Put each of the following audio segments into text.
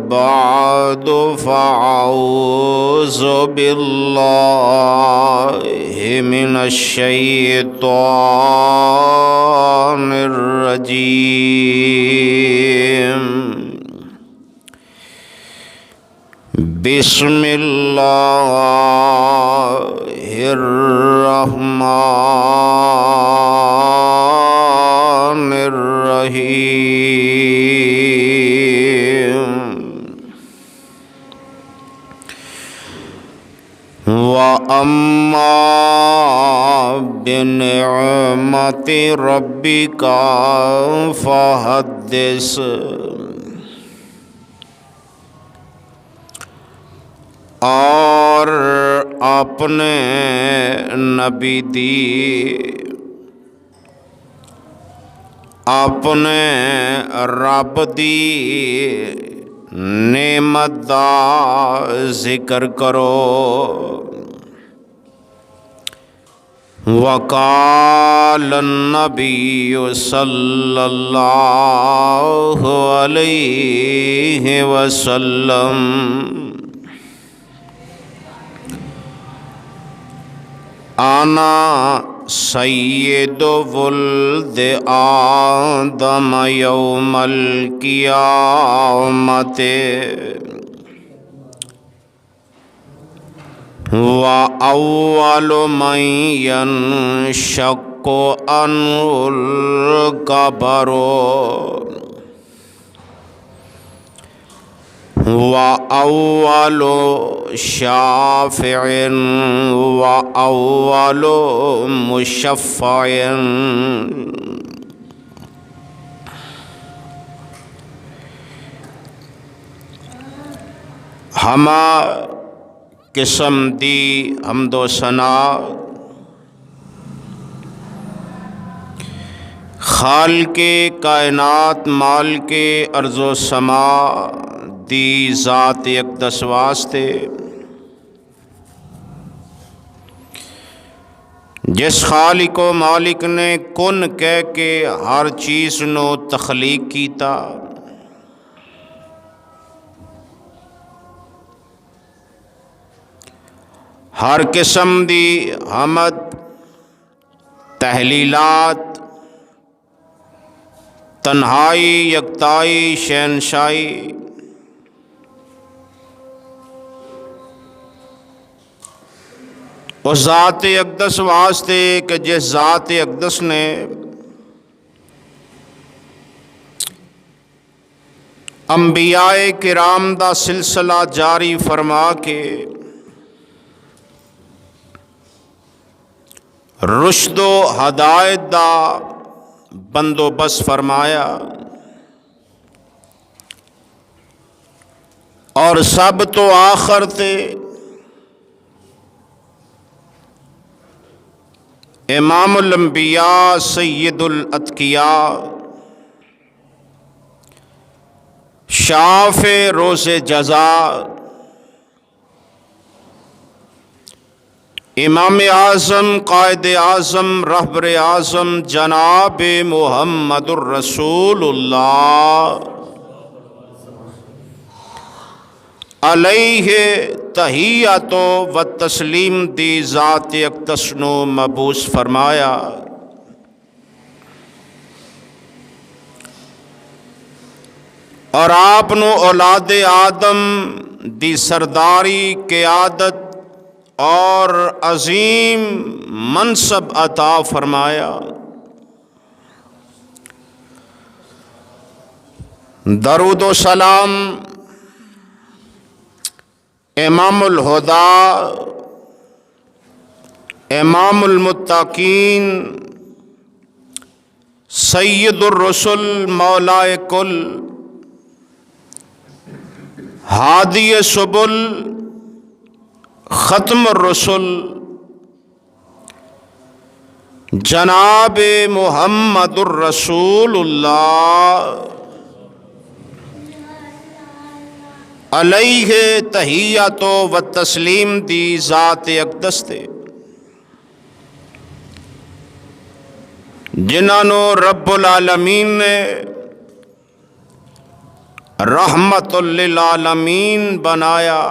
بعد فأعوذ بالله من الشيطان الرجيم بسم الله الرحمن الرحيم وَأَمَّا بِنِعْمَةِ رَبِّكَ فَحَدِّثْ اور اپنے نبی دی اپنے رب دی نعمت دا ذکر کرو وقال النبی صلی اللہ علیہ وسلم انا سید ولد آدم یوم القیامت وَأَوَّلُ مَنْ يَنشَقُّ عَنْهُ الْقَبْرُ وَأَوَّلُ شَافِعٍ وَأَوَّلُ مُشَفَّعٍ ہما قسم دی حمد و ثنا خالق کائنات مالک ارض و سما دی ذات اقدس واسطے جس خالق و مالک نے کن کہہ کے ہر چیز نو تخلیق کیتا ہر قسم دی حمد تحلیلات تنہائی یکتائی شہنشائی اس ذات اقدس واسطے کہ جس ذات اقدس نے انبیاء کرام دا سلسلہ جاری فرما کے رشد و ہدایت دا بندوبست فرمایا اور سب تو آخر تے امام الانبیاء سید الاتقیاء شافع روز جزا امام اعظم قائد اعظم رہبر اعظم جناب محمد الرسول اللہ علیہ تحیت و تسلیم دی ذات اقدس نو مبعوث فرمایا اور آپ نو اولاد آدم دی سرداری قیادت اور عظیم منصب عطا فرمایا درود و سلام امام الہدا امام المتقین سید الرسل مولائے کل ہادی سبل ختم الرسل جناب محمد الرسول اللہ علیہ تحیت و تسلیم دی ذات اقدس تے جنہاں نو رب العالمین نے رحمت للعالمین بنایا،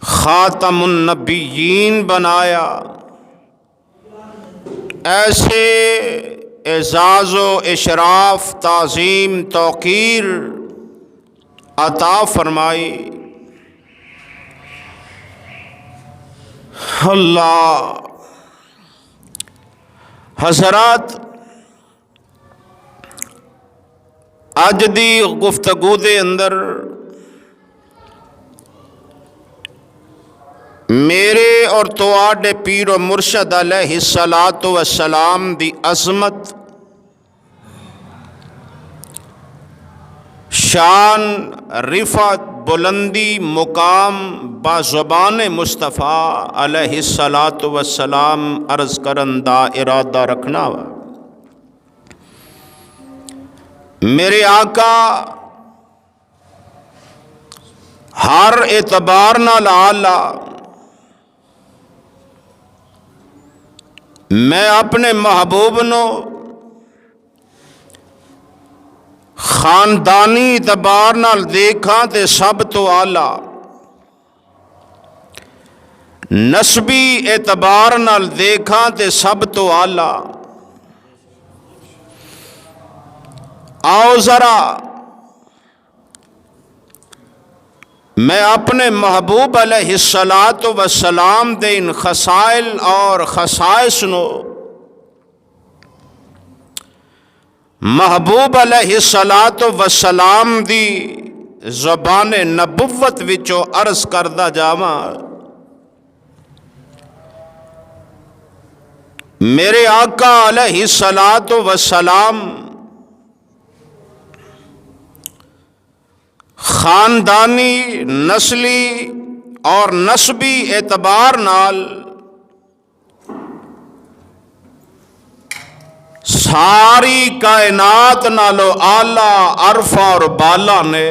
خاتم النبیین بنایا، ایسے اعزاز و اشراف، تعظیم، توقیر عطا فرمائی۔ اللہ حضرات، اج دی گفتگو دے اندر میرے اور تواڈے پیر و مرشد علیہ الصلاۃ والسلام دی عظمت، شان، رفعت، بلندی، مقام با زبان مصطفیٰ علیہ الصلاۃ والسلام عرض کرن دا ارادہ رکھنا وا۔ میرے آقا ہر اعتبار نال اعلیٰ، میں اپنے محبوب نو خاندانی اعتبار نال دیکھاں تے سب تو اعلیٰ، نسبی اعتبار نال دیکھاں تے سب تو اعلیٰ۔ آؤ ذرا میں اپنے محبوب علیہ الصلاۃ والسلام دے ان خصائل اور خصائص نو محبوب علیہ الصلاۃ والسلام دی زبان نبوت وچوں عرض کردہ جاواں۔ میرے آقا علیہ الصلاۃ والسلام خاندانی، نسلی اور نسبی اعتبار نال ساری کائنات نالو اعلیٰ، عرفہ اور بالا نے۔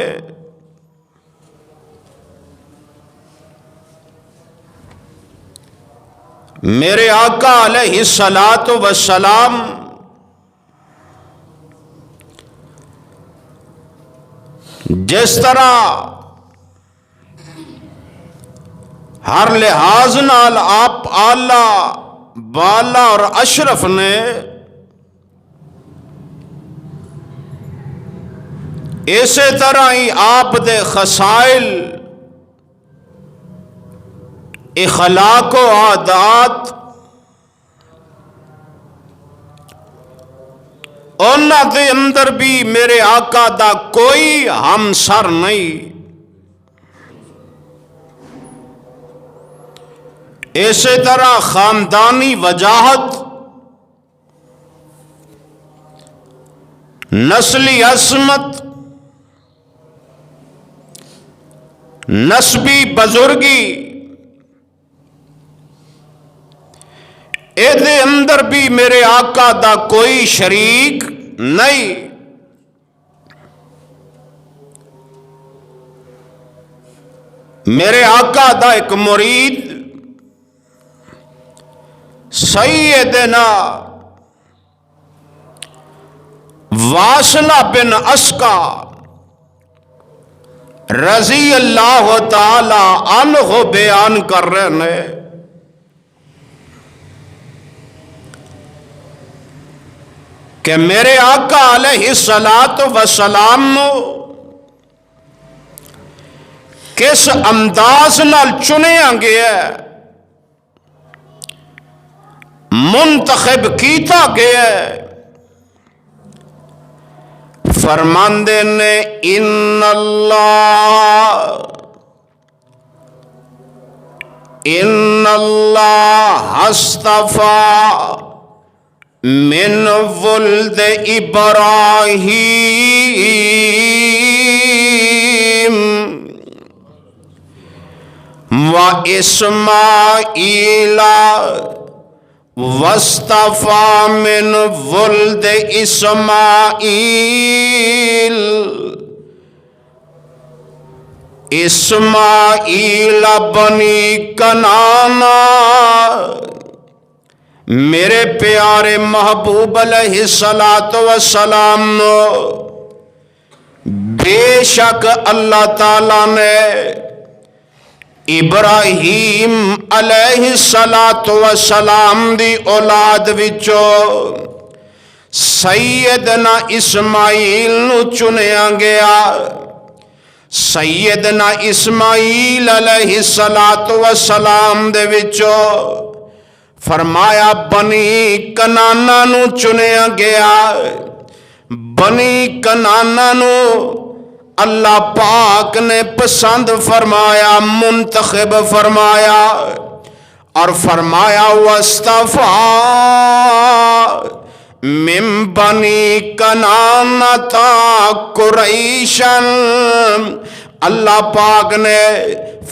میرے آقا علیہ الصلاۃ والسلام جس طرح ہر لحاظ نال آپ اعلیٰ، بالا اور اشرف نے، اسی طرح ہی آپ دے خصائل، اخلاق و عادات، انہاں دے اندر بھی میرے آقا دا کوئی ہمسر نہیں۔ اسی طرح خاندانی وجاہت، نسلی عظمت، نسبی بزرگی، اے دے اندر بھی میرے آقا دا کوئی شریک نہیں۔ میرے آقا دا ایک مرید سیدنا واصلہ بن اسقا رضی اللہ تعالی عنہ بیان کر رہے ہیں کہ میرے آقا علیہ الصلاۃ والسلام کس انداز نال چنیا گیا، منتخب کیتا گیا، فرماندے نے ان اللہ اصطفیٰ من ولد ابراہیم و اسماعیل واصطفیٰ من ولد اسماعیل بنی کنانا۔ میرے پیارے محبوب علیہ الصلاۃ والسلام بے شک اللہ تعالیٰ نے ابراہیم علیہ السلام دی اولاد وچوں سیدنا اسماعیل نو چنیا گیا۔ سیدنا اسماعیل علیہ السلام دے وچوں فرمایا بنی کنانا نو چنیا گیا۔ بنی کنانا نو اللہ پاک نے پسند فرمایا، منتخب فرمایا، اور فرمایا وَاسْتَفَا من بنی کنانتا قریشن۔ اللہ پاک نے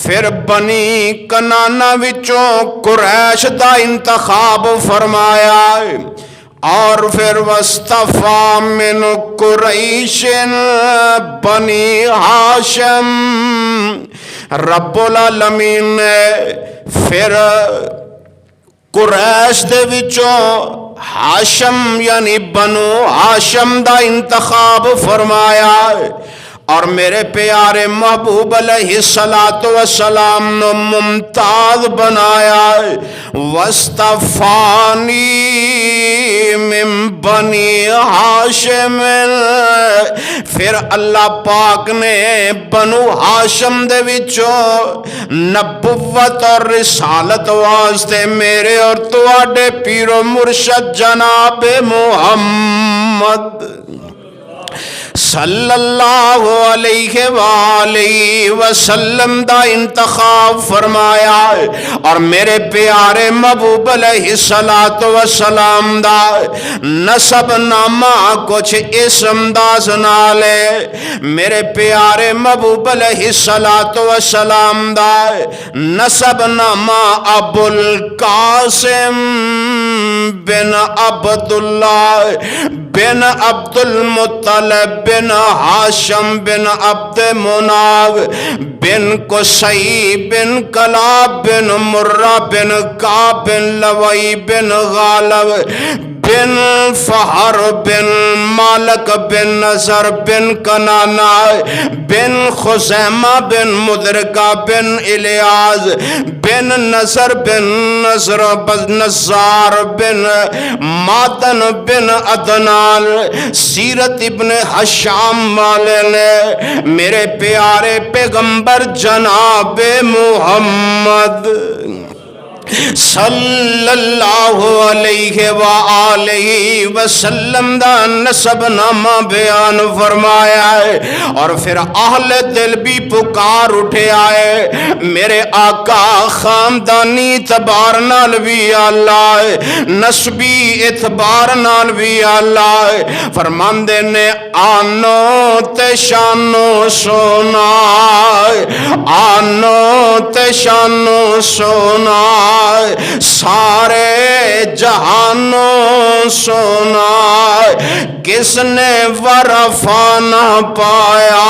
پھر بنی کنانا وچوں قریش دا انتخاب فرمایا، اور پھر وَاسْتَفَا مِنْ قُرَيْشٍ بنی ہاشم۔ رب العالمین نے پھر قریش دے وچوں ہاشم یعنی بنو ہاشم دا انتخاب فرمایا، اور میرے پیارے محبوب علیہ السلام نو ممتاز بنایا۔ وَاسْتَفَانِي مِن بنی ہاشم۔ پھر اللہ پاک نے بنو ہاشم دے وچوں نبوت اور رسالت واسطے میرے اور تواڈے پیر و مرشد جناب محمد صلی اللہ علیہ وآلہ وسلم دا انتخاب فرمایا، اور میرے پیارے محبوب علیہ السلام دا نسب نامہ کچھ اس انداز نالے۔ میرے پیارے محبوب علیہ السلام دا نسب نامہ ابو القاسم بن عبداللہ بن عبد المطلب بن ہاشم بن عبد مناف بن قصی بن کلاب بن مرہ بن کعب بن لوی بن غالب بن فہر بن مالک بن نصر بن کنانا بن خزیمہ بن مدرکہ بن الیاز بن نصر بن نصر بن نصار بن ماتن بن عدنان۔ سیرت ابن حشام والے نے میرے پیارے پیغمبر جناب محمد صلی اللہ علیہ وآلہ وسلم دا نسب نامہ بیان فرمایا ہے، اور پھر اہل دل بھی پکار اٹھے آئے میرے آقا خاندانی اعتبار نال بھی اللہ ہے، نسبی اعتبار نال بھی اللہ ہے۔ فرماندے نے آنو تے شانو سونا، آنو تے شانو سونا، سارے جہانوں سونا، کس نے ورفا نہ پایا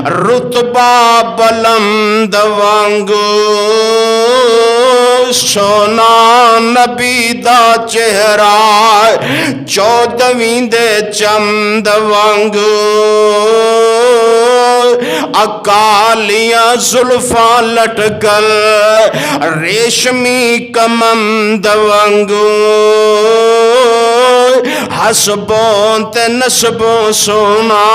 رتبہ بلند وانگو، سونا نبی دا چہرہ چودویں دے چمد وانگو، اکالیاں زلفاں لٹکل ریشمی کمند وانگو، حسبوں تے نسبوں سونا،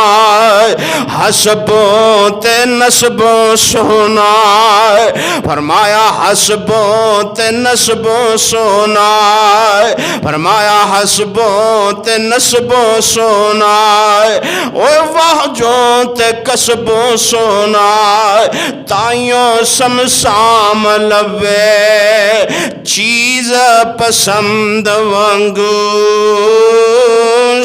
حسبوں تے نسبوں سونا، فرمایا حسبوں تے نسبوں سونا، فرمایا حسبوں تے نسبوں سونا، اوہ وحجوں تے کسبوں سونا، تائیوں سمسام لوے چیز پسند وانگو،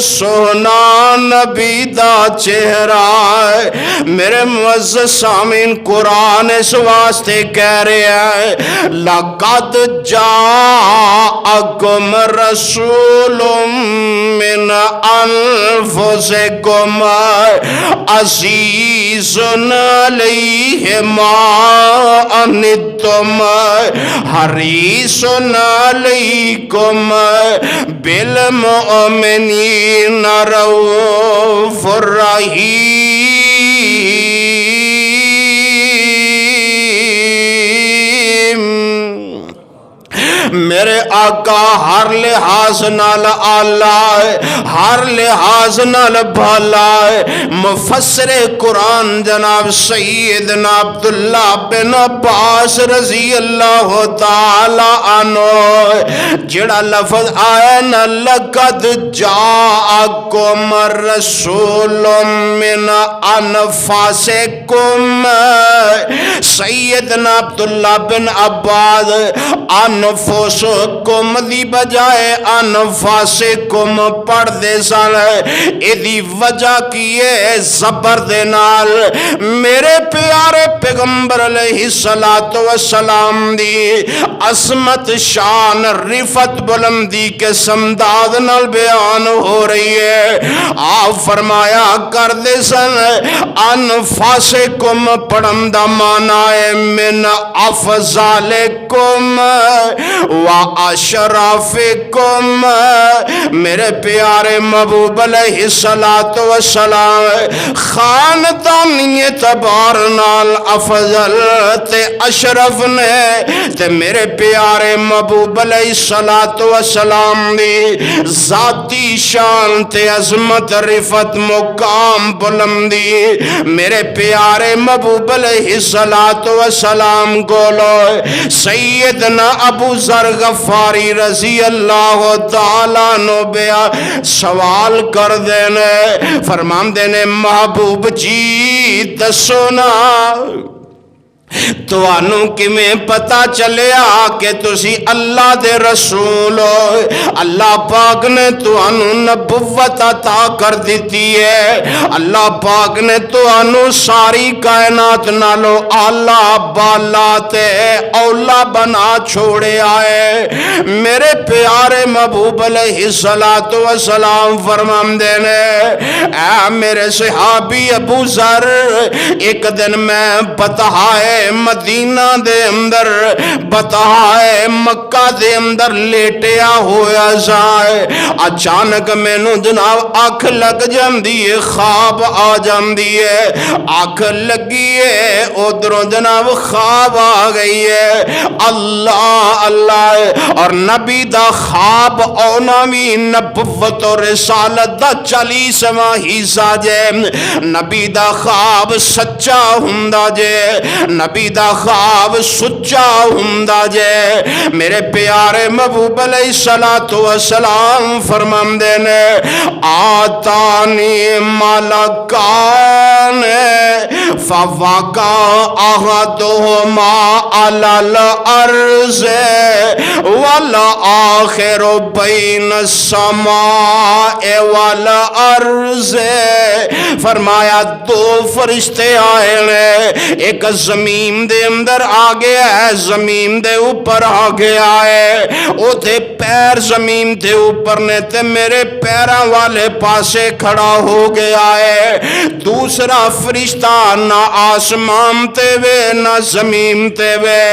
سونا نبی دا چہرہ ہے۔ میرے معزز سامعین قرآن اس واسطے کہہ رہے ہیں لَقَدْ جَاءَكُمْ رَسُولٌ مِّنْ أَنفُسِكُمْ عَزِيزٌ عَلَيْهِ مَا عَنِتُّمْ حَرِيصٌ عَلَيْكُمْ بِالْمُؤْمِنِينَ رَءُوفٌ رَحِيمٌ۔ آقا ہر لحاظ نال آلہ ہے، ہر لحاظ نال بھالا ہے۔ مفسر قرآن جناب سیدنا عبداللہ بن عباس رضی اللہ تعالی عنہ جڑا لفظ آیا نا لقد جاءکم رسول من انفسکم، سیدنا عبداللہ بن عباس انفسکم دی بجائے انفسکم پڑھ دے سن، ایدی وجہ کی ہے زبر دے نال میرے پیارے پیغمبر علیہ السلام دی عظمت شان رفت بلندی کے سمداد نال بیان ہو رہی ہے۔ آپ فرمایا کر دے سن انفسکم پڑھن دا معنی ہے من افضالکم و اشرافکم، میرے پیارے محبوب علیہ السلام خاندانی اعتبار نال افضل تے اشرف نے تے میرے پیارے محبوب علیہ السلام دی ذاتی شان تے عظمت رفت مقام بلندی میرے پیارے محبوب علیہ السلام گولو سیدنا ابو ذر غفاری رضی اللہ تعالیٰ عنہ بیا سوال کر دینے فرمان دینے محبوب جی دسو نا توانوں کمیں پتا چلیا کہ تسی اللہ دے رسول ہو، اللہ پاک نے توانوں نبوت عطا کر دیتی ہے، اللہ پاک نے توانوں ساری کائنات نالو آلہ بالا تے اولا بنا چھوڑے آئے۔ میرے پیارے محبوب علیہ السلام فرمان دینے اے میرے صحابی ابو ذر، ایک دن میں بتہائے مدینہ دے اندر بتہائے مکہ دے اندر لیٹیا ہویا جائے، اچانک میں نو جناب آنکھ لگ جاندی ہے، خواب آ جاندی ہے، آنکھ لگی ہے ادھروں جناب خواب آ گئی ہے، اللہ اللہ اور نبی دا خواب اوناوی نبوت و رسالت دا 40واں حصہ جے، نبی دا خواب سچا ہوندا جے، نبی دا خواب سچا ہوندا جے۔ میرے پیارے محبوب علیہ السلام فرماندے نے آتانی ملکان فوقع احدہما علی الارض والآخر بین السماء والارض، فرمایا دو فرشتے آئے نے، ایک زمین دے اندر آگے ہے، زمین دے اوپر آگے آئے، او تے پیر زمین دے اوپر نے تے میرے پیراں والے پاسے کھڑا ہو گیا ہے، دوسرا فرشتہ نہ آسمان تے وے نہ زمین تے وے،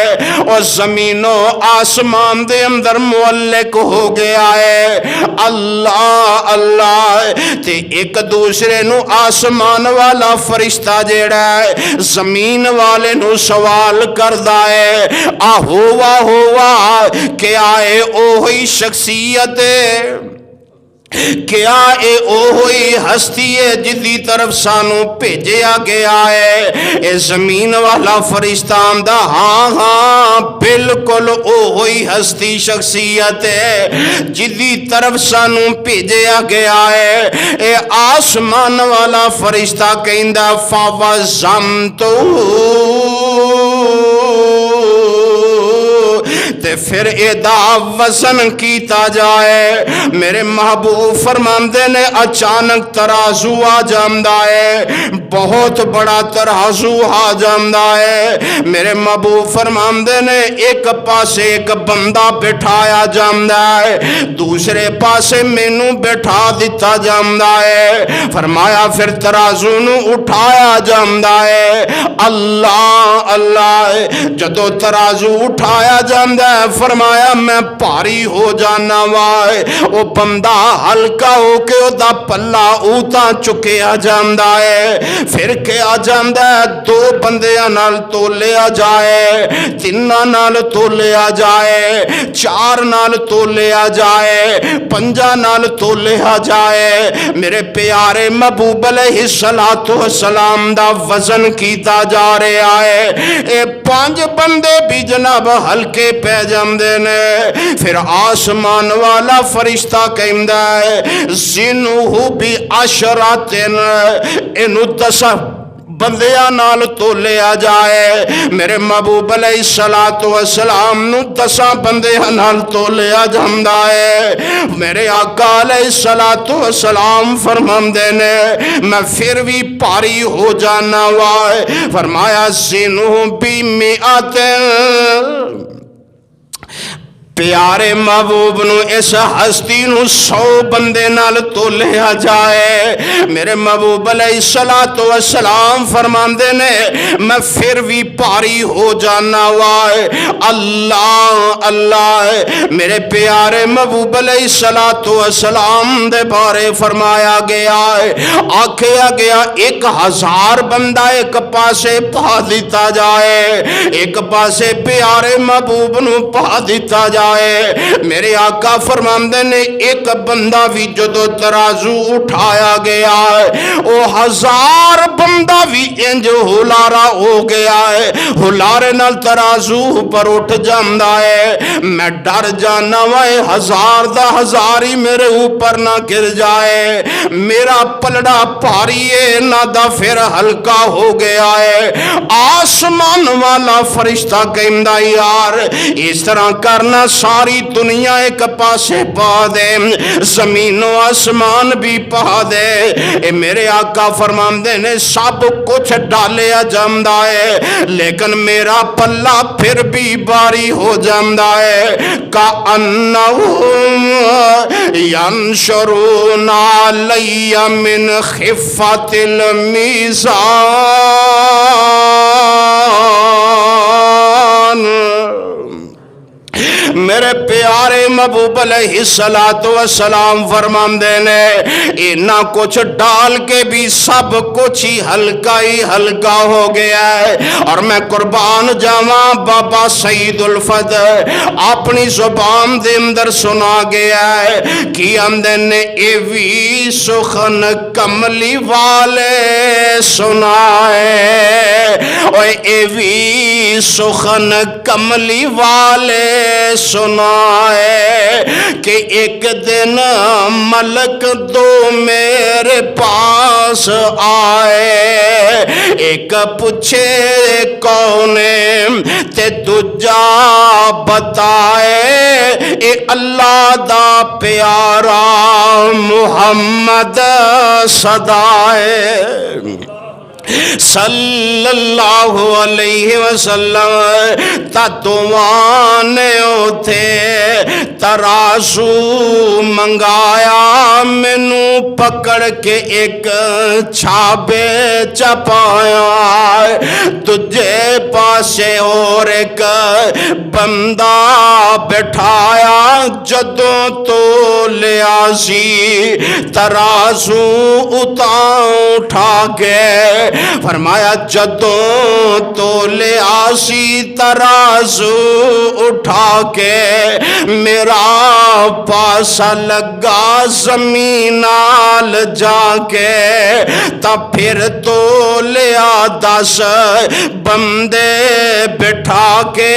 اور زمین و آسمان دے اندر معلق ہو گیا ہے، اللہ اللہ تے ایک دوسرے نو آسمان والا فرشتہ جیڑا ہے زمین والے نو سوال کردہ ہے آ ہوا کیا اے اوہی شخصیت ہے، کیا اے اوہی ہستی ہے جدی طرف سانو بھیجیا گیا ہے؟ اے زمین والا فرشتہ آندا ہاں بالکل اوہی ہستی شخصیت ہے جدی طرف سانو بھیجیا گیا ہے۔ اے آسمان والا فرشتہ کہندا فوزمتو، تے پھر ادا وزن کیتا جائے۔ میرے محبوب فرماندے نے اچانک ترازو آ جاندہ ہے، بہت بڑا ترازو آ جاندہ ہے، میرے محبوب فرماندے نے ایک پاسے ایک بندہ بٹھایا جاندہ ہے، دوسرے پاسے مینوں بٹھا دیتا جاندہ ہے، فرمایا پھر ترازو نو اٹھایا جاندہ ہے، اللہ اللہ جدو ترازو اٹھایا جاندہ ہے فرمایا میں پاری ہو جانا وائے وہ بندہ ہلکا ہو کے دا پلا اوتا چکیا جاندہ ہے پھر کیا جاندہ ہے دو بندیاں نال تو لیا جائے تینہ نال تو لیا جائے چار نال تو لیا جائے پنجا نال تو لیا جائے میرے پیارے محبوب علیہ السلام دا وزن کیتا جا رہا ہے اے پانچ بندے بھی جناب ہلکے پہ جاندے نے پھر آسمان والا فرشتہ کہندہ ہے زنوہ بھی عشراتن انہوں 10 بندیاں نال تو لیا جائے میرے محبوب علیہ السلام نو 10 بندیاں نال تو لیا جاندہ ہے میرے آقا علیہ السلام فرماندے نے میں پھر بھی پاری ہو جانا وائے فرمایا زنوہ بھی مئاتن پیارے محبوب نو اس ہستی نو 100 بندے نال تو لیا جائے میرے محبوب علیہ السلام فرماندے نے میں پھر بھی پاری ہو جانا وائے اللہ اللہ میرے پیارے محبوب علیہ السلام دے بارے فرمایا گیا ہے آکھیا گیا 1000 بندہ ایک پاسے پا دیتا جائے ایک پاسے پیارے محبوب نو پا دیتا جائے میرے آقا فرماندے نے ایک بندہ بھی جدو ترازو اٹھایا گیا ہے وہ 1000 بندہ بھی انج ہلارا ہو گیا ہے ہلارے نال ترازو پر اٹھ جاندہ ہے میں ڈر جانا وائے 1000 دا 1000 ہی میرے اوپر نہ گر جائے میرا پلڑا پاری ہے نہ دا پھر ہلکا ہو گیا ہے آسمان والا فرشتہ کہندہ یار اس طرح کرنا ساری دنیا ایک پاسے پا دے زمین و آسمان بھی پا دے اے میرے آقا فرماندے نے سب کچھ ڈالیا جاندہ ہے لیکن میرا پلہ پھر بھی باری ہو جاندہ ہے کَأَنَّهُمْ يَنْشُرُونَ عَلَيَّ مِنْ خِفَّةِ الْمِيزَانِ میرے پیارے محبوب علیہ السلام فرماندے نے اینا کچھ ڈال کے بھی سب کچھ ہی ہلکا ہو گیا ہے اور میں قربان جاواں بابا سید الفت اپنی زبان دے اندر سنا گیا ہے کہ اندر نے ایوی سخن کملی والے سنائے اور ایوی سخن کملی والے سنائے کہ ایک دن ملک دو میرے پاس آئے ایک پوچھے کونے تے دوجا بتائے اے اللہ دا پیارا محمد صدائے صلی اللہ علیہ وسلم تتوانے تھے ترازو منگایا مینو پکڑ کے ایک چھابے چپایا تجھے پاسے اور ایک بندہ بٹھایا جدوں تو لیا سی ترازو اٹھا کے فرمایا جدوں تو لے آسی ترازو اٹھا کے میرا پاسا لگا زمینال جا کے تب پھر تو لیا 10 بندے بٹھا کے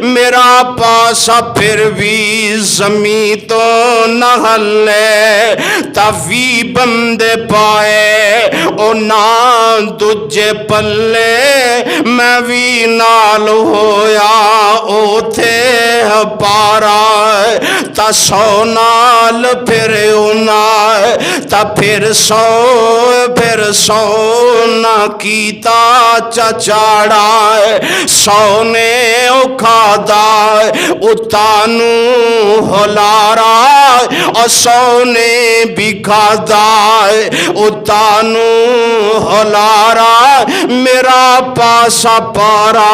میرا پاسا پھر بھی زمین تو نہ ہلے تب بھی بندے پائے او نہ دجے پلے میں بھی نال ہویا اوتھے پارا تا سو نال پھر اونا تا پھر سو نہ کیتا چچاڑا سو نے اکھادا اتانو ہلارا اور سو نے بھی کھادا اتانو ہلارا میرا پاسا پارا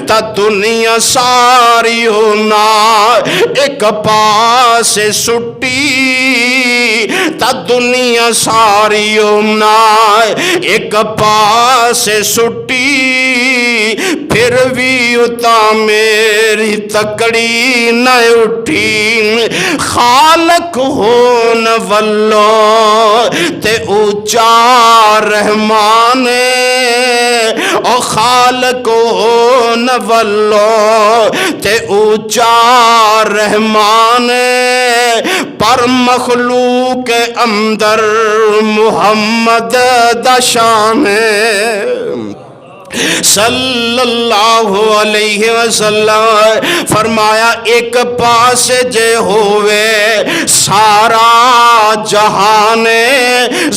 تا دنیا ساری ہونا ایک پاس سٹی تا دنیا ساری ہونا ایک پاس سٹی پھر بھی اتا میری تکڑی نہ اٹھی خالق ہون والو تے اونچا رحمان او خالق ہون والو تے اونچا رحمان پر مخلوق اندر محمد دا شان صلی اللہ علیہ وسلم فرمایا ایک پاس جے ہوئے سارا جہان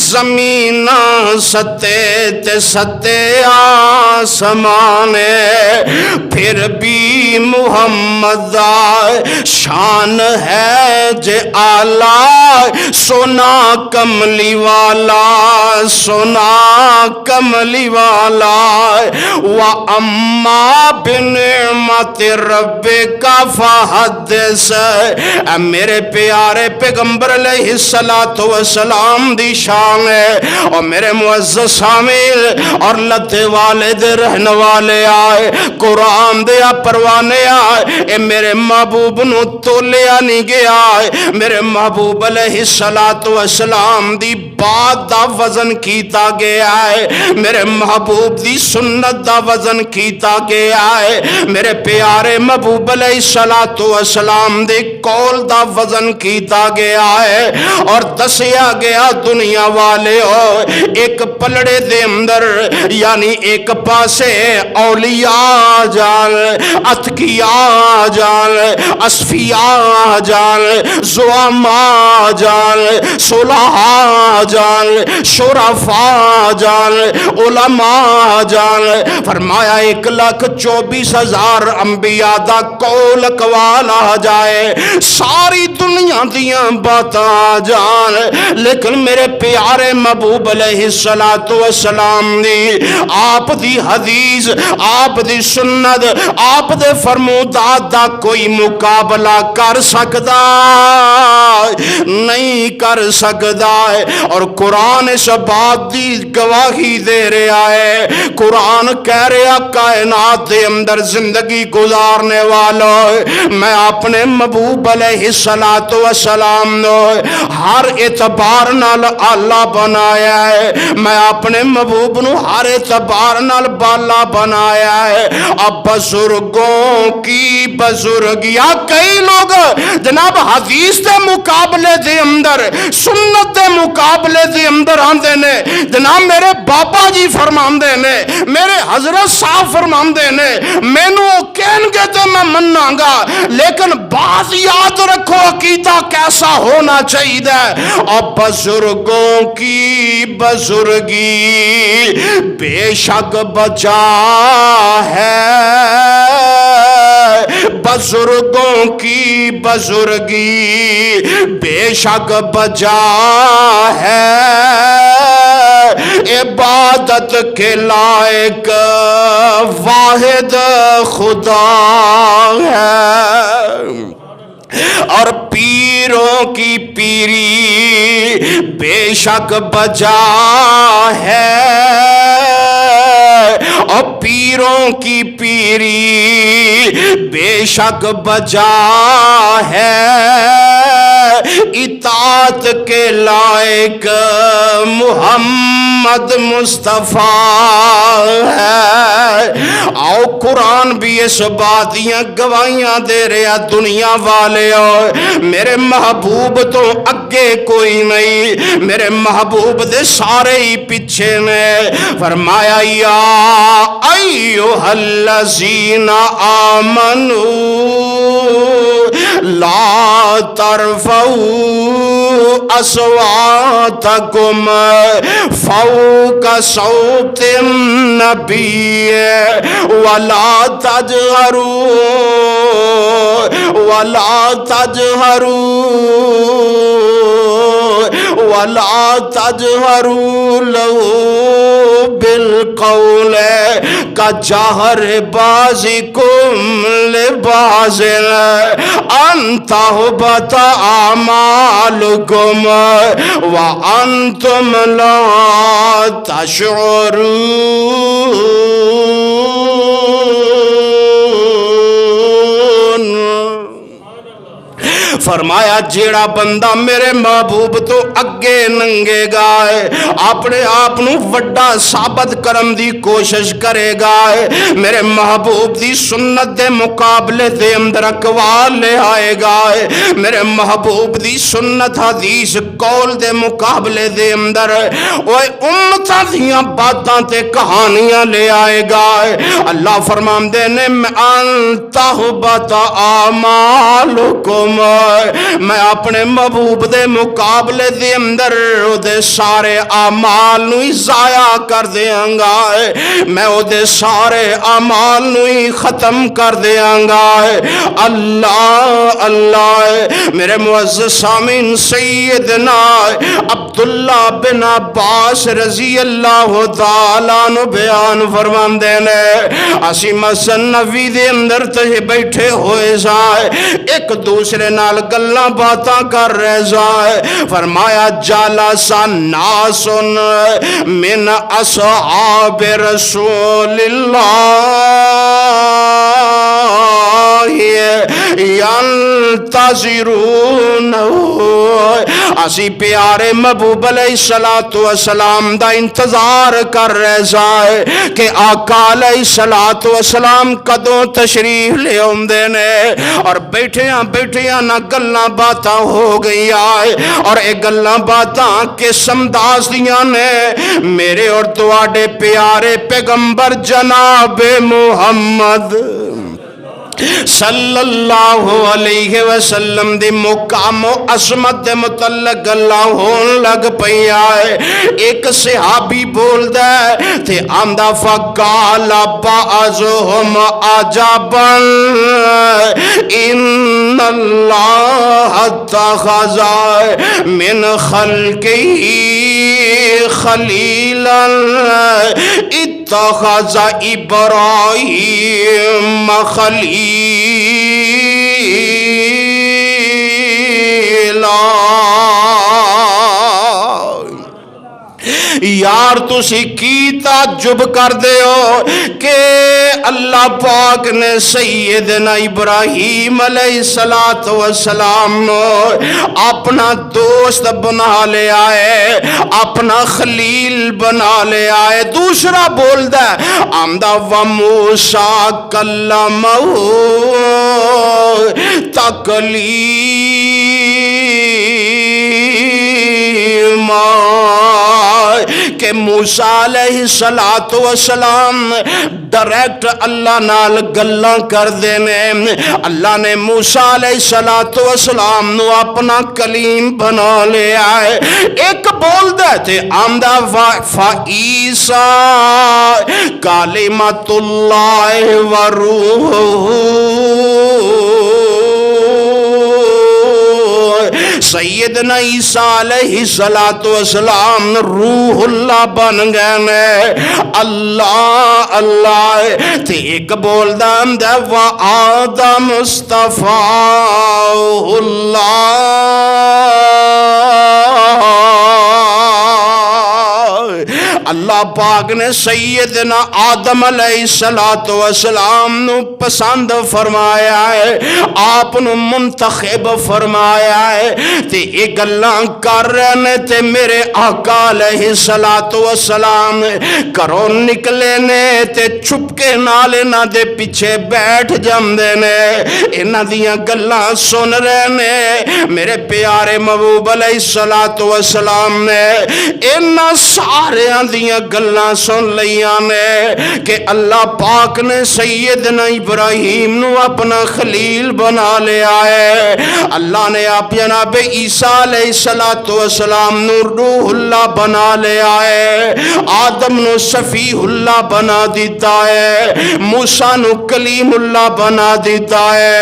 زمین ستے تے ستے آسمان پھر بھی محمد شان ہے جے آلہ سونا کملی والا وَأَمَّا بِنِعْمَةِ رَبِّكَ فَحَدِّثْ میرے پیارے پیغمبر علیہ السلام دی شان ہے اور میرے معزز شامل اور لتے والے دے رہنے والے آئے قرآن دیا پروانے آئے اے میرے محبوب نو تولیا نہیں گیا ہے میرے محبوب علیہ السلام دی بات دا وزن کیتا گیا ہے میرے محبوب دی سنت دا وزن کیتا گیا ہے میرے پیارے محبوب علیہ السلام دے قول دا وزن کیتا گیا ہے اور دسیا گیا دنیا والے ہو ایک پلڑے دے اندر یعنی ایک پاسے اولیاء جان اتقیاء جان اصفیاء جان زعماء جان صلحاء جان شرفاء جان علماء جان فرمایا 1,24,000 انبیاء دا قول اقوال آ جائے ساری دنیا دیاں باتاں جان لیکن میرے پیارے محبوب علیہ السلام دی آپ دی حدیث آپ دی سنت آپ دے فرمودات دا کوئی مقابلہ کر سکتا نہیں کر سکتا اور قرآن اس بات دی گواہی دے رہا ہے قرآن کہہ رہا کائنات دے اندر زندگی گزارنے والا میں اپنے محبوب علیہ السلام نو ہر اعتبار نال اللہ بنایا ہے میں اپنے محبوب نو ہر اعتبار نال بالا بنایا ہے اب بزرگوں کی بزرگیاں کئی لوگ جناب حدیث دے مقابلے دے اندر سنت دے مقابلے دے اندر آندے نے جناب میرے بابا جی فرماندے نے میرے حضرت صاحب فرماندے نے مینو کہن گے تے میں مناں گا لیکن بات یاد رکھو عقیدہ کیسا ہونا چاہیے اور بزرگوں کی بزرگی بے شک بچا ہے بزرگوں کی بزرگی بے شک بچا ہے عبادت کے لائق واحد خدا ہے اور پیروں کی پیری بے شک بجا ہے اور پیروں کی پیری بے شک بجا ہے اطاعت کے لائق محمد محمد مصطفیٰ ہے۔ آؤ قرآن بھی اس بات دیاں گواہیاں دے رہا دنیا والے ہو، میرے محبوب تو اگے کوئی نہیں، میرے محبوب دے سارے ہی پیچھے نے۔ فرمایا یا ایھا الذین آمنوا لا ترفعوا اصواتکم فوق صوت النبی ولا تجهروا له بالقول كجهر بعضكم لبعض ان تحبط اعمالكم وانتم لا تشعرون۔ فرمایا جیڑا بندہ میرے محبوب تو اگے ننگے گا اپنے آپ نو وڈا ثابت کرم دی کوشش کرے گا، میرے محبوب دی سنت دے مقابلے دے اندر اقوال لے آئے گا، میرے محبوب دی سنت حدیث قول دے مقابلے دے اندر اوے امتاں دیاں باتاں تے کہانیاں لے آئے گا۔ اللہ فرماندے نے انتحبط اعمالکم، میں اپنے محبوب دے مقابلے دے اندر دے سارے اعمال نو ہی ضائع کر دیاں گا، میں او دے سارے اعمال نو ہی ختم کر دیاں گا۔ اللہ اللہ، میرے معزز سامعین، سیدنا عبداللہ بن عباس رضی اللہ تعالیٰ عنہ بیان فرماندے نے اسی مسجد نبوی دے اندر تے بیٹھے ہوئے جائے ایک دوسرے نال گلاں باتاں کر رہے جائے، فرمایا جالس ناس من اصحاب رسول اللہ ینتظرون، اسی پیارے محبوب علیہ السلام دا انتظار کر رہے جائے کہ آقا علیہ السلام کدوں تشریف لے اوندے نے، اور بیٹھیاں نہ گلاں باتاں ہو گئی آئے، اور اے گلاں باتاں کس انداز دیاں نے، میرے اور تواڈے پیارے پیغمبر جناب محمد صلی اللہ علیہ وسلم دی مقام و عظمت دے متعلق گلاں ہون لگ پئی آئے۔ ایک صحابی بول دے تے آمدہ فقال بعضهم عجبا ان اللہ اتخذ من خلقه خلیلا اتخذ ابراہیم خلیلا۔ یار تسی کی تعجب کر دے ہو کہ اللہ پاک نے سیدنا ابراہیم علیہ السلام اپنا دوست بنا لیا ہے، اپنا خلیل بنا لیا ہے۔ دوسرا بول دے آمدہ وَمُوسَىٰ كَلَّمَهُ تَكْلِيمًا، کہ موسیٰ علیہ السلام ڈائریکٹ اللہ نال گلاں کر دینے، اللہ نے موسیٰ علیہ السلام نو اپنا کلیم بنا لیا ہے۔ ایک بول دے تے آمدہ فَعِیسیٰ کَلِمَةُ اللَّهِ وَرُوحُهُ، سیدنا عیسیٰ علیہ السلام روح اللہ بن گئے۔ اللہ اللہ تے ایک بول دام دے وآدم اصطفیٰ اللہ، اللہ پاک نے سیدنا آدم علیہ السلام نو پسند فرمایا ہے، آپ نو منتخب فرمایا ہے، تے یہ گلاں کر رہے نے تے میرے آقا علیہ السلام گھروں نکلے نے تے چھپ کے نال انہاں دے پیچھے بیٹھ جاندے نے، انہاں دیاں گلاں سن رہے نے۔ میرے پیارے محبوب علیہ السلام نے انہاں سارے دیاں گلاں سن لیاں نے کہ اللہ پاک نے سیدنا ابراہیم نو اپنا خلیل بنا لیا ہے، اللہ نے آپ جناب عیسیٰ علیہ السلام نو روح اللہ بنا لیا ہے، آدم نو صفیح اللہ بنا دیتا ہے، موسیٰ نو کلیم اللہ بنا دیتا ہے،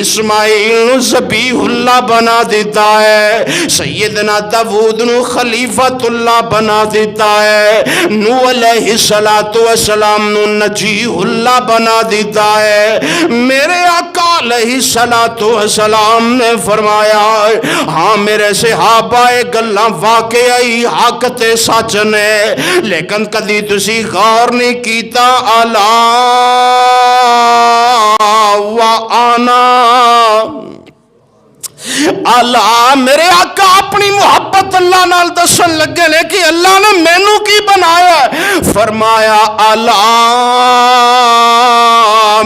اسماعیل نو ذبیح اللہ بنا دیتا ہے، سیدنا داؤد نو خلیفۃ اللہ بنا دیتا ہے، نوح علیہ السلام نو نجیح اللہ بنا دیتا ہے۔ میرے آقا علیہ السلام نے فرمایا ہاں میرے صحابہ گلاں واقعی حق تے سچ نے، لیکن کدی تسی غور نہیں کیتا الا وانا اللہ میرے آقا اپنی محبت اللہ نال دسن لگے نے کہ اللہ نے مینوں کی بنایا، فرمایا اللہ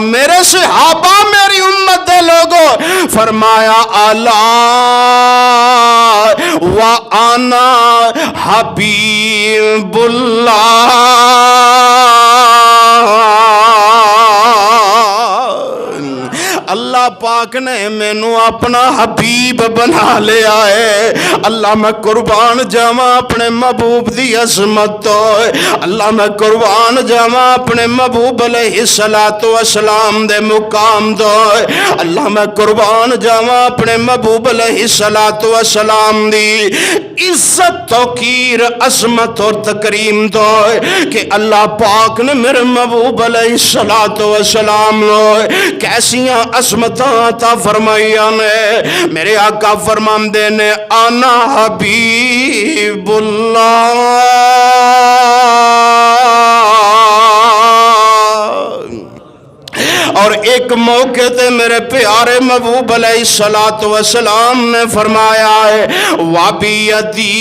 میرے صحابہ میری امت دے لوگوں، فرمایا اللہ وانا حبیب اللہ، اللہ پاک نے مینوں اپنا حبیب بنا لیا ہے۔ اللہ میں قربان جاواں اپنے محبوب دی عظمت تو، اللہ میں قربان جاواں اپنے محبوب علیہ السلام دے مقام تو، اللہ میں قربان جاواں اپنے محبوب علیہ السلام دی عزت توقیر عظمت اور تکریم تو کہ اللہ پاک نے میرے محبوب علیہ السلام نو کیسیاں عظمتاں عطا فرمائیاں نے۔ میرے آقا فرماندے نے انا حبیب اللہ، اور ایک موقع تے میرے پیارے محبوب علیہ السلام نے فرمایا ہے وَبِيَدِي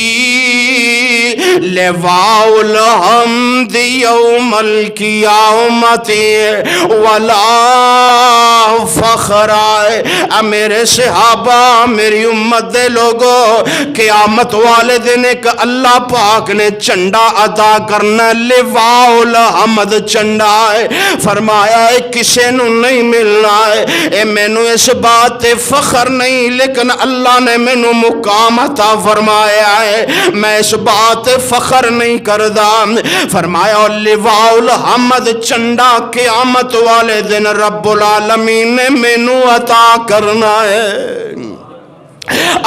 لِوَاءُ الْحَمْدِ يَوْمَ الْقِيَامَةِ وَلَا فَخْرَ۔ اے میرے صحابہ میری امت دے لوگوں، قیامت والے دن ایک اللہ پاک نے چنڈا عطا کرنا، لِوَاءُ الْحَمْدِ چنڈا ہے، فرمایا ہے کسے نو نہیں ملنا ہے، اے مینوں اس بات تے فخر نہیں، لیکن اللہ نے مینوں مقام عطا فرمایا ہے، میں اس بات تے فخر نہیں کردا۔ فرمایا لواء الحمد چنڈا قیامت والے دن رب العالمین نے مینوں عطا کرنا ہے۔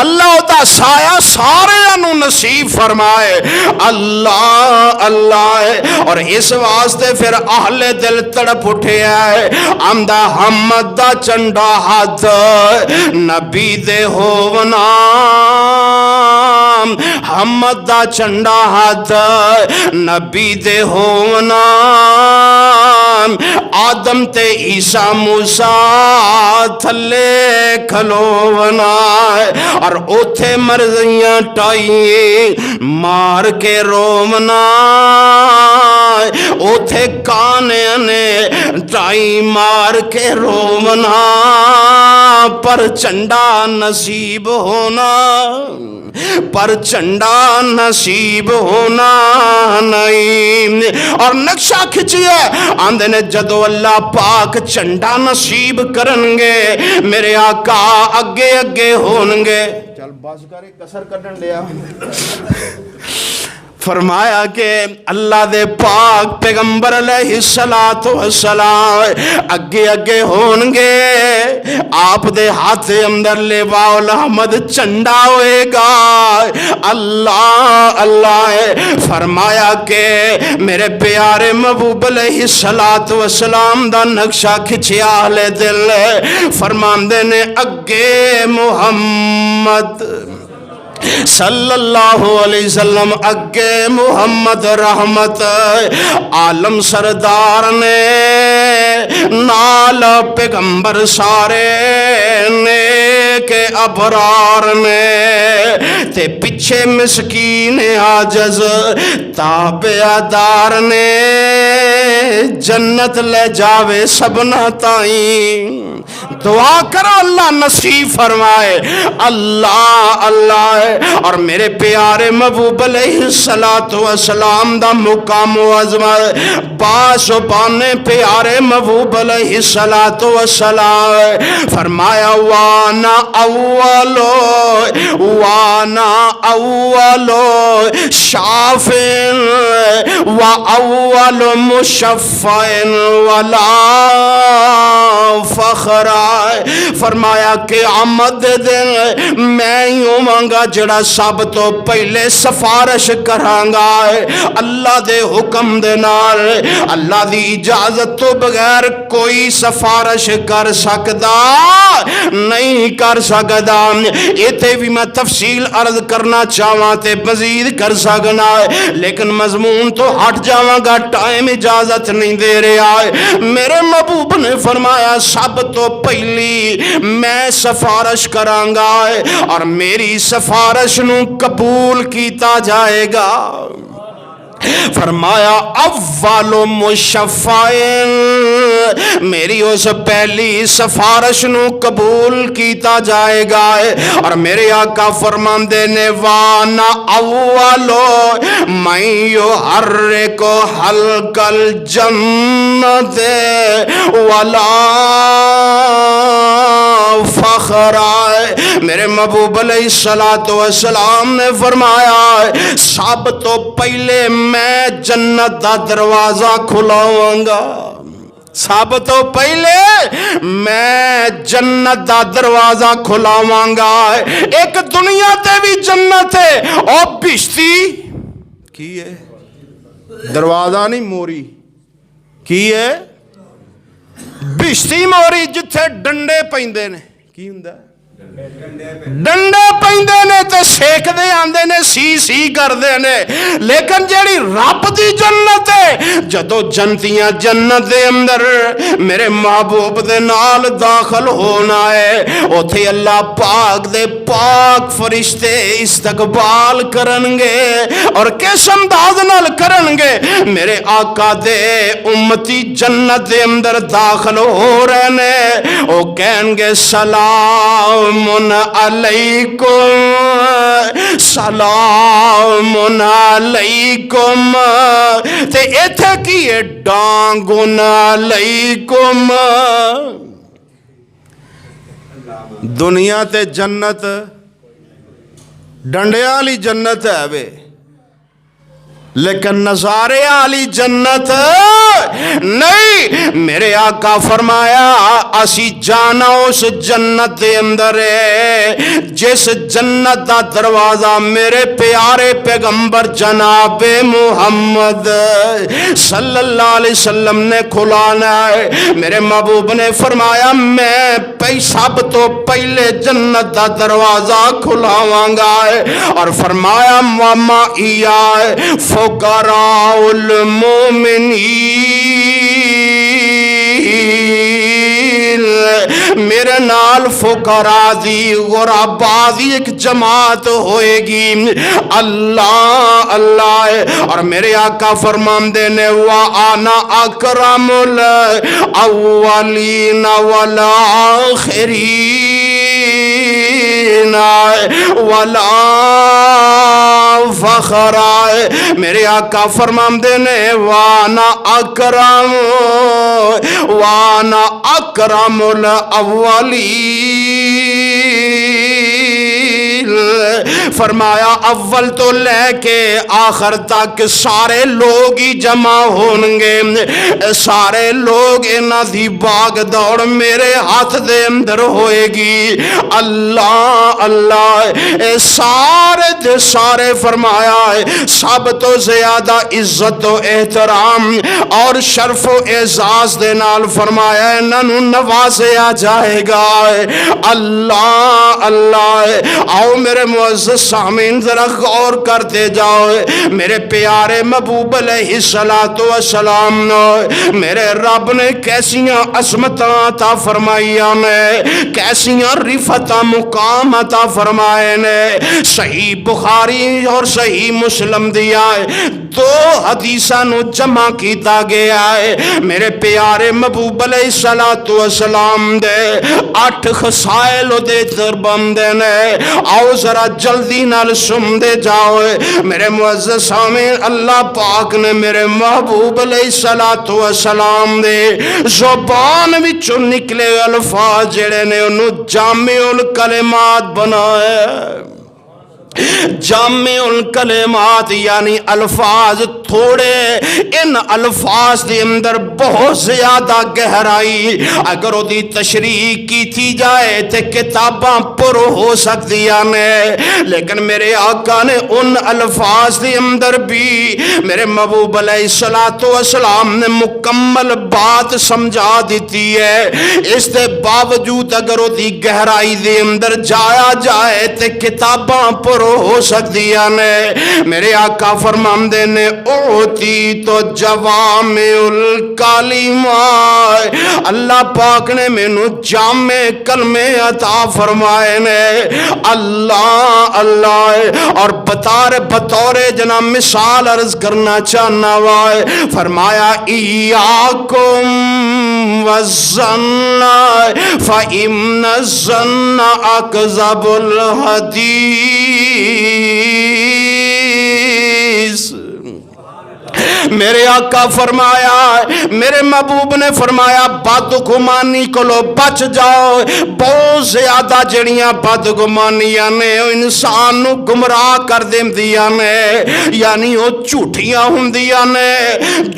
اللہ دا سایہ سارے انو نصیب فرمائے، اللہ اللہ ہے۔ اور اس واسطے پھر اہل دل تڑپ اٹھے آئے، آمدہ حمد دا چنڈا ہاتھ نبی دے ہوونا، حمد دا چنڈا ہاتھ نبی دے ہوونا، آدم تے عیسیٰ موسیٰ تھلے کھلوونا، اور اوتھے مرضیاں ٹائیں مار کے رومنا، اوتھے کانے نے ٹائیں مار کے رومنا، پر چنڈا نصیب ہونا، پر چنڈا نصیب ہونا نہیں۔ اور نقشہ کھچیے آندے نے جدو اللہ پاک چنڈا نصیب کرنگے، میرے آقا اگے اگے ہونگے، چل باز کرے کسر کٹن دیا، فرمایا کہ اللہ دے پاک پیغمبر علیہ السلام اگے اگے ہونگے، آپ دے ہاتھ اندر لواء الحمد چنڈا ہوئے گا، اللہ اللہ ہے۔ فرمایا کہ میرے پیارے محبوب علیہ السلام دا نقشہ کھچیا اہل دل، فرماندے نے اگے محمد صلی اللہ علیہ وسلم اگے محمد رحمت عالم سردار نے نال پیغمبر سارے نیک ابرار نے تے پیچھے مسکین عاجز تابعدار نے جنت لے جاوے سبنا تائیں دعا کرو اللہ نصیب فرمائے اللہ اللہ اور میرے پیارے محبوب علیہ السلام دا مقام و عظمت بازبانے پیارے محبوب علیہ السلام فرمایا وانا اولو شافن و اول مشفعن ولا فخر فرمایا کہ قیامت دن میں ہی ہوواں جڑا سب تو پہلے سفارش کرانگا اللہ دے حکم دے نال اللہ دی اجازت تو بغیر کوئی سفارش کر سکدا نہیں کر سکدا ایتھے بھی میں تفصیل عرض کرنا چاہواں تے مزید کر سکنا لیکن مضمون تو ہٹ جاواں گا ٹائم اجازت نہیں دے رہا میرے محبوب نے فرمایا سب تو پہلی میں سفارش کرانگا اور میری سفارش نو قبول کیتا جائے گا فرمایا اول مشفعین میری اس پہلی سفارش نو قبول کیتا جائے گا اور میرے آقا فرماندے نے وانا اولو من یحرک حلق الجنت ولا فخر میرے محبوب علیہ السلام نے فرمایا سب تو پہلے میں جنت دا دروازہ کھلاواں گا سب تو پہلے میں جنت دا دروازہ کھلاواں گا ایک دنیا تے بھی جنت ہے اور بشتی کی ہے دروازہ نہیں موری کی ہے بشتی موری جتھے ڈنڈے پیندے نے کی ہوندا ڈنڈے پیندے نے تے سیک دے آندے نے سی کردے نے لیکن جیڑی رب دی جنت ہے جدو جنتیاں جنت دے اندر میرے محبوب دے نال داخل ہونا ہے اوتھے اللہ پاک دے پاک فرشتے استقبال کرنگے اور کس انداز نال کرنگے میرے آقا دے امتی جنت دے اندر داخل ہو رہے نے او کہنگے سلام علیکم سلام علیکم تے ایتھے کی ہے ڈانگن علیکم دنیا تے جنت ڈنڈیاں والی جنت ہے بے لیکن نظارے والی جنت نہیں میرے آقا فرمایا اسی جانا اس جنت دے اندر ہے جس جنت دا دروازہ میرے پیارے پیغمبر جناب محمد صلی اللہ علیہ وسلم نے کھلانا ہے میرے محبوب نے فرمایا میں سب تو پہلے جنت دا دروازہ کھلاواں گا اور فرمایا ماما ایا فقراء المومنین میرے نال فقراء دی غرباء دی ایک جماعت ہوئے گی اللہ اللہ اور میرے آقا فرماندے نے وَأَنَا أَكْرَمُ الْأَوَّلِينَ وَالْآخِرِينَ وَلَا فَخْرَ میرے آقا فرماندے نے وَأَنَا أَكْرَمُ الْأَوَّلِينَ فرمایا اول تو لے کے آخر تک سارے لوگ ہی جمع ہونگے سارے لوگ انہاں دی باغ دوڑ میرے ہاتھ دے اندر ہوئے گی اللہ اللہ سارے دے سارے فرمایا سب تو زیادہ عزت و احترام اور شرف و اعزاز دے نال فرمایا انہوں نوازیا جائے گا اللہ اللہ آؤ میرے معزز سامعین ذرا غور کرتے جاؤ، میرے پیارے محبوب علیہ السلام میرے رب نے کیسیاں عظمتاں عطا فرمائیاں نے، کیسیاں رفتاں مقام عطا فرمائے نے۔ صحیح بخاری اور صحیح مسلم دیا ہے، دو حدیثاں نو جمع کیتا گیا ہے۔ میرے پیارے محبوب علیہ السلام دے 8 خصائل دے تربندے نے، آؤ ذرا جلدی نال سن دے جاؤ میرے معزز سامعین۔ اللہ پاک نے میرے محبوب علیہ السلام دے زبان وچوں نکلے الفاظ جڑے نے انہوں جامع الکلمات بنائے۔ جامع الکلمات یعنی الفاظ تھوڑے، ان الفاظ دے اندر بہت زیادہ گہرائی، اگر وہ دی تشریح کی تھی جائے تے کتاباں پر ہو سکتی ہیں، لیکن میرے آقا نے ان الفاظ دے اندر بھی میرے محبوب علیہ السلام نے مکمل بات سمجھا دیتی ہے۔ اس دے باوجود اگر وہ دی گہرائی دے اندر جایا جائے تے کتاباں پر ہو سکتی ہے۔ میرے آقا فرماندے نے اوتی تو جوامع الکلمات، اللہ پاک نے مینوں جامع کلمے عطا فرمائے نے۔ اللہ اللہ اور بطور جناب مثال عرض کرنا چاہنا وائے، فرمایا ایاکم والظن فإن الظن اکذب الحدیث۔ میرے آقا فرمایا، میرے محبوب نے فرمایا بدگمانی کولو بچ جاؤ۔ بہت زیادہ جڑیاں بدگمانیاں نے انسان نو گمراہ کر دیندیاں نے، یعنی وہ جھوٹیاں ہوندیاں نے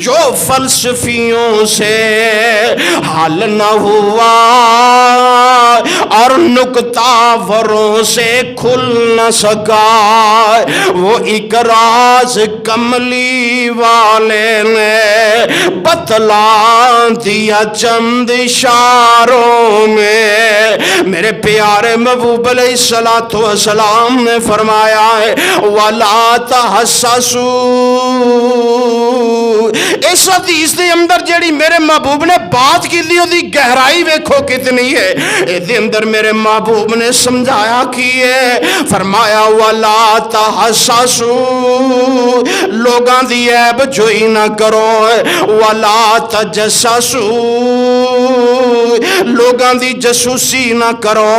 جو فلسفیوں سے حل نہ ہوا اور نکتہ وروں سے کھل نہ سکا۔ وہ ایک راز کملی والے نے بتلا دیا چند اشاروں میں۔ میرے پیارے محبوب علیہ السلام نے فرمایا ہے وَلَا تَحَسَّسُوا۔ اس حدیث دے اندر جیڑی میرے محبوب نے بات کی دی دی گہرائی ویکھو کتنی ہے۔ اس دے اندر میرے محبوب نے سمجھایا کی ہے، فرمایا وَلَا تَحَسَّسُوا، لوگاں دی عیب جوئی نہ کرو، وَلَا تَجَسَّسُوا، لوگاں دی جسوسی نہ کرو،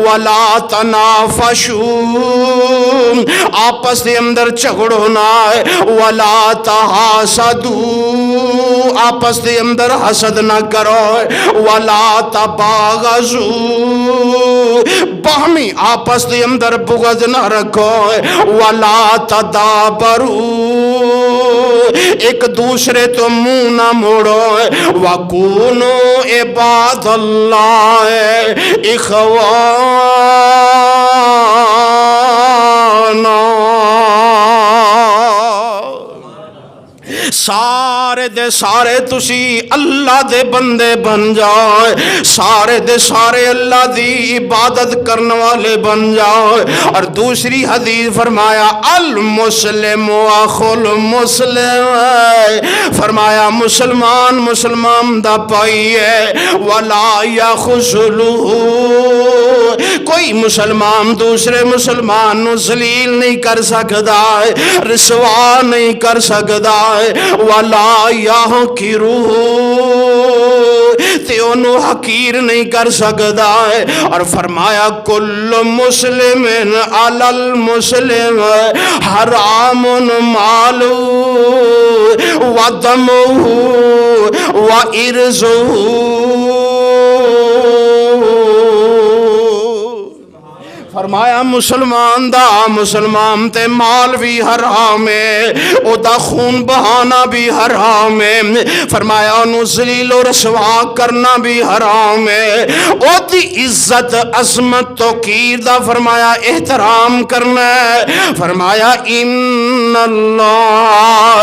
وَلَا تَنَافَسُوا، آپس دے اندر جھگڑو نہ، وَلَا تَحَاسَدُوا، آپس دے اندر حسد نہ کرو، وَلَا تَبَاغَضُوا، باہمی آپس دے اندر بغض نہ رکھو، وَلَا تَدَابَرُوا، ایک دوسرے تو منہ نہ موڑو، وَكُونُوا عِبَادَ اللَّهِ إِخْوَانًا، سارے دے سارے تسی اللہ دے بندے بن جاؤ، سارے دے سارے اللہ دی عبادت کرنے والے بن جاؤ۔ اور دوسری حدیث فرمایا المسلم اخو المسلم، فرمایا مسلمان مسلمان دا پائی ہے، ولا یخذلہ، کوئی مسلمان دوسرے مسلمان نو ذلیل نہیں کر سکتا، رسوا نہیں کر سکتا، وَلَا يَحْقِرُهُ، تے انہوں حقیر نہیں کر سکتا ہے۔ اور فرمایا کل مسلم علی المسلم حرام مالہ ودمہ وعرضہ، فرمایا مسلمان دا مسلمان تے مال بھی حرام ہے، او دا خون بہانا بھی حرام ہے، فرمایا انہوں ذلیل و رسوا کرنا بھی حرام ہے، او دی عزت عظمت توقیر دا فرمایا احترام کرنا ہے۔ فرمایا ان اللہ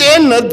3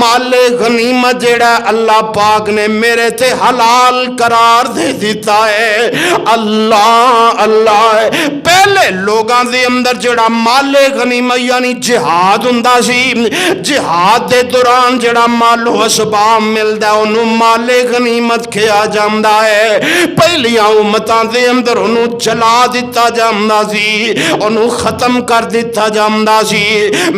مال غنیمت جڑا اللہ پاک نے میرے تے حلال قرار دے دیتا ہے۔ اللہ اللہ پہلے لوگاں دے اندر جڑا مال غنیمت یعنی جہاد ہوندا سی، جہاد دے دوران جڑا مال و اسباب ملدا اونوں مال غنیمت کہیا جاندا ہے۔ پہلیاں امتاں دے اندر اونوں جلا دتا جاندا سی، اونوں ختم کر دتا جاندا سی۔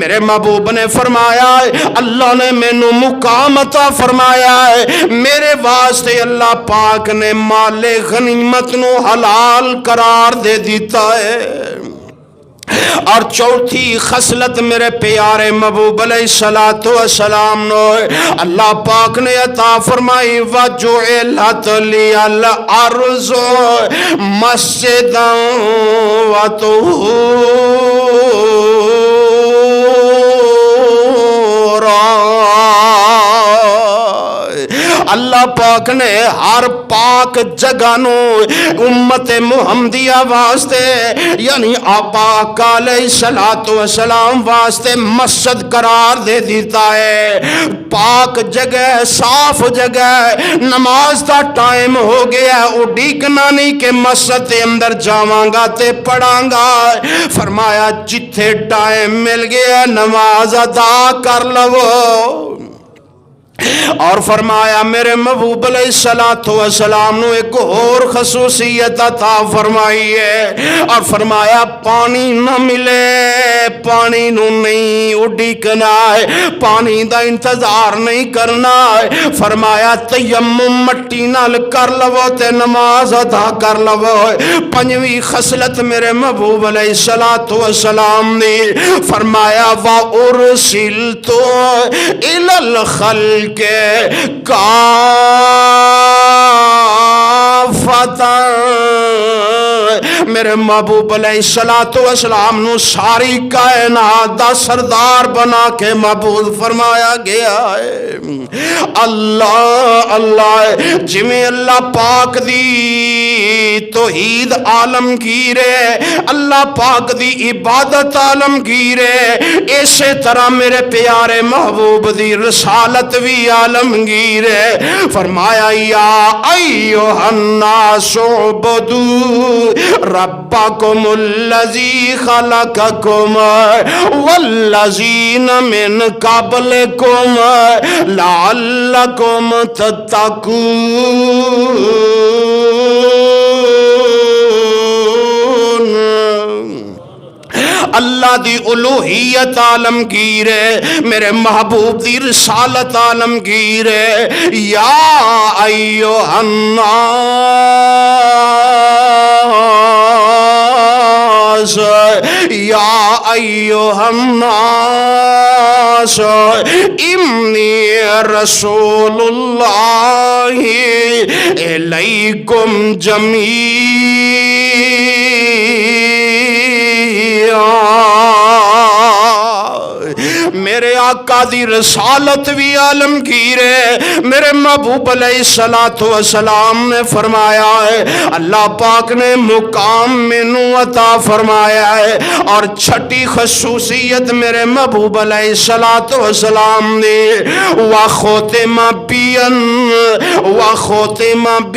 میرے محبوب نے فرمایا اللہ نے مینوں مقام عطا فرمایا ہے، میرے واسطے اللہ پاک نے مال غنیمت نو حلال قرار دے دیتا ہے۔ اور چوتھی خصلت میرے پیارے محبوب علیہ الصلوۃ والسلام نو اللہ پاک نے عطا فرمائی وجعلت لی الارض مسجدا وطہورا۔ اللہ پاک نے ہر پاک جگہ نو امت محمدیہ واسطے یعنی آقا علیہ الصلوۃ والسلام واسطے مسجد قرار دے دیتا ہے۔ پاک جگہ، صاف جگہ، نماز دا ٹائم ہو گیا، اڈیکنا نہیں کہ مسجد دے اندر جاواں گا تے پڑھاں گا۔ فرمایا جتھے ٹائم مل گیا نماز ادا کر لو۔ اور فرمایا میرے محبوب علیہ الصلوۃ والسلام نو ایک اور خصوصیت عطا فرمائی ہے، اور فرمایا پانی نہ ملے پانی نو نہیں اڈیکنا ہے، پانی دا انتظار نہیں کرنا ہے۔ فرمایا تیمم مٹی نال کر لو تے نماز ادا کر لو۔ پنجویں خصلت میرے محبوب علیہ الصلوۃ والسلام نے فرمایا وَأُرْسِلْتُ إِلَى الْخَلْقِ کافۃ، میرے محبوب علیہ الصلوۃ والسلام نو ساری کائنات دا سردار بنا کے مبعوث فرمایا گیا ہے۔ اللہ اللہ جویں اللہ پاک دی توحید عالمگیر ہے، اللہ پاک دی عبادت عالمگیر ہے، اسی طرح میرے پیارے محبوب دی رسالت بھی عالمگیر ہے۔ فرمایا یا ایھا الناس اعبدوا ربکم الذی خلقکم والذین من قبلکم لعلکم تتقون۔ اللہ دی الوہیت عالمگیر ہے، میرے محبوب دی رسالت عالمگیر ہے۔ یا ایھا الناس، یا ایھا الناس انی رسول اللہ الیکم میرے آقا دی رسالت بھی عالمگیر ہے۔ میرے محبوب علیہ الصلوۃ والسلام نے فرمایا ہے اللہ پاک نے مقام مینوں عطا فرمایا ہے۔ اور چھٹی خصوصیت میرے محبوب علیہ الصلوۃ والسلام نے وختم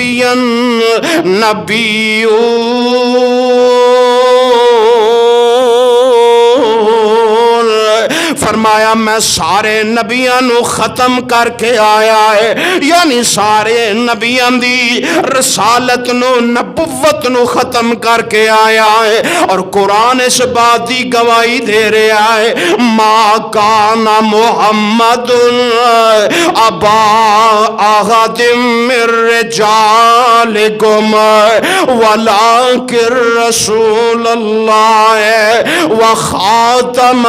بین نبیون، فرمایا میں سارے نبیاں نو ختم کر کے آیا ہے، یعنی سارے نبیاں دی رسالت نو نبوت نو ختم کر کے آیا ہے۔ اور قرآن اس بات دی گواہی دے رہا ہے ما کان محمد ابا احد من رجالکم ولکن رسول اللہ وخاتم